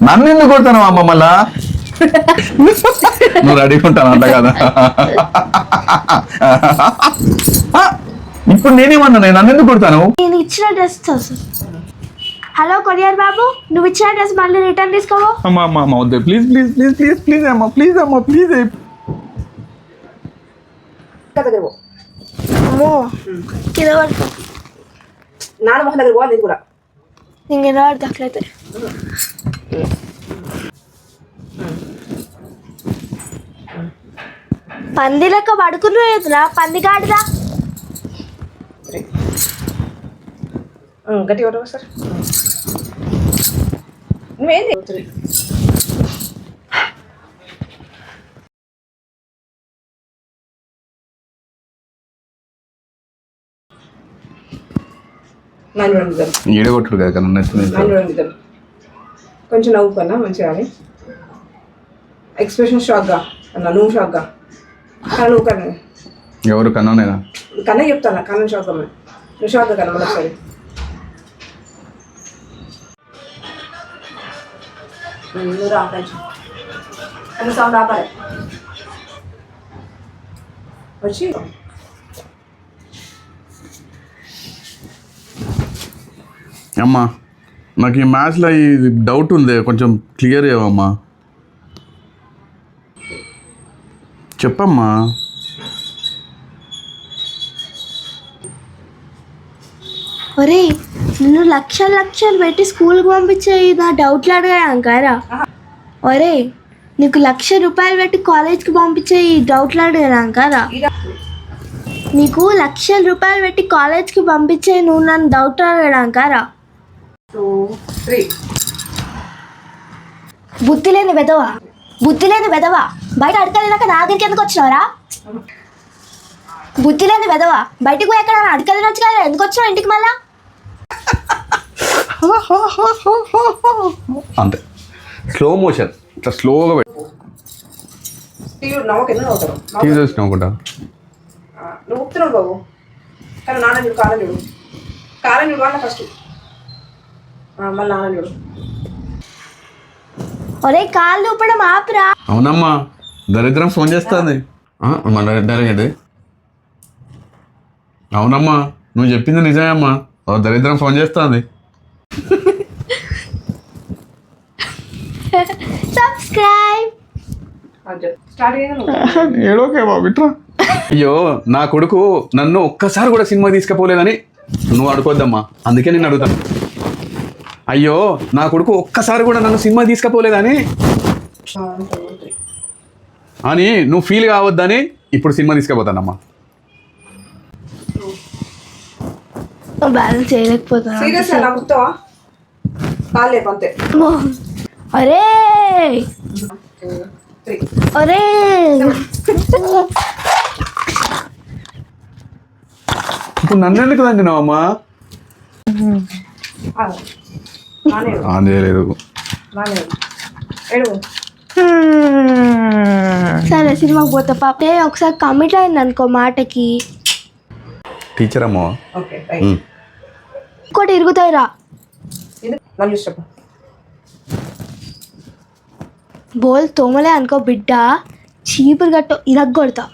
నన్ను ఎందుకు కొడతాను అమ్మ మళ్ళా? నువ్వు రెడీగా ఉంటాను అంట కదా. ఇప్పుడు నేనేమన్నా నన్ను ఎందుకు కొడతాను? నేను ఇచ్చిన డ్రెస్. హలో కొరియర్ బాబు, నువ్వు ఇచ్చిన డ్రెస్ మళ్ళీ రిటర్న్ తీసుకోవు. అమ్మా అమ్మ అమ్మ వద్దు, please please please please please అమ్మా, ప్లీజ్ అమ్మా, ప్లీజ్. అమ్మో కింద పడుకో. నాన్న మొహం దగ్గర పోవాలి కూడా. నేను కింద పడుతుంది అట్లయితే. పంది లెక్క పడుకునేదిరా, పంది గాడిదా. గట్టి కొట్టవు సార్. నువ్వేంది ఏడగొట్టుడు కదా నచ్చింది. కొంచెం నవ్వు కన్నా మంచిగా అని ఎక్స్ప్రెషన్ షాక్గా అన్న. నువ్వు షాక్గా కన్నా, నువ్వు కన్నా. ఎవరు కన్నా? నేనా కన్నా చెప్తాను. కన్నా షాక్గా నువ్వు షాక్గా కన్నా మళ్ళీ ఒకసారి. నువ్వు రా కన్నా, సౌండ్ ఆపాలి. వచ్చి అమ్మా నాకు ఈ మ్యాథ్స్లో ఈ డౌట్ ఉంది, కొంచెం క్లియర్ చేయవమ్మా. చెప్పమ్మా. ఒరే నిన్ను లక్షలు లక్షలు పెట్టి స్కూల్కి పంపించే నా డౌట్లు అడగారా? ఒరే నీకు ₹1,00,000 పెట్టి కాలేజ్కి పంపించే ఈ డౌట్లు అడగారా? నీకు ₹1,00,000 పెట్టి కాలేజ్కి పంపించే నువ్వు నన్ను డౌట్ అడగడానికారా? 2, 3. బుద్ధి లేని వెదవా, బయట అడగలేనాక నా దగ్గరికి ఎందుకు వచ్చినావరా? బుద్ధి లేని వెదవా, బయటకు పోయి ఎక్కడ అడగలేనొచ్చు కదా, ఎందుకు వచ్చినావు ఇంటికి మళ్ళా? అంతే, స్లో మోషన్, ఇట్లా స్లోగా తీసేసినావు కూడా. నువ్వు ఊపుతున్నావు బాబు. కానీ నాన్న చూడు, కాలం చూడు, కాలం చూడు అన్న ఫస్ట్. మళ్ళీ నాన్న చూడు. ఒరే కాళ్ళు ఊపడం ఆపురా. అవునమ్మా, దరిద్రం ఫోన్ చేస్తుంది. డైరెక్ట్ అవునమ్మా, నువ్వు చెప్పింది నిజమే అమ్మా, దరిద్రం ఫోన్ చేస్తుంది. సబ్స్క్రైబ్. ఏడోకే బాబు ఇట్రా. అయ్యో నా కొడుకు నన్ను ఒక్కసారి కూడా సినిమా తీసుకుపోలేదని నువ్వు అడుకోద్దమ్మా, అందుకే నేను అడుగుతాను. అయ్యో నా కొడుకు ఒక్కసారి కూడా నన్ను సినిమా తీసుకుపోలేదని అని నువ్వు ఫీల్ కావద్దని ఇప్పుడు సినిమా తీసుకుపోతానమ్మా. బ్యాలెన్స్ చేయలేకపోతున్నా. సీరియస్ అలా గుర్తావా? కాలేపు అంతే. ఒరే 2, 3. ఒరే ఇప్పుడు నన్ను ఎందుకు తండినావమ్మా? ఆన్ చేయలేదు. సరే సినిమాకి పోతా పాప. ఒకసారి కమిట్ అయింది అనుకో మాటకి, టీచర్ అమ్మా. ఇంకోటి ఇరుగుతాయిరా. బోల్ తోమలే అనుకో బిడ్డ, చీపురు గట్టు ఇరగొడతా.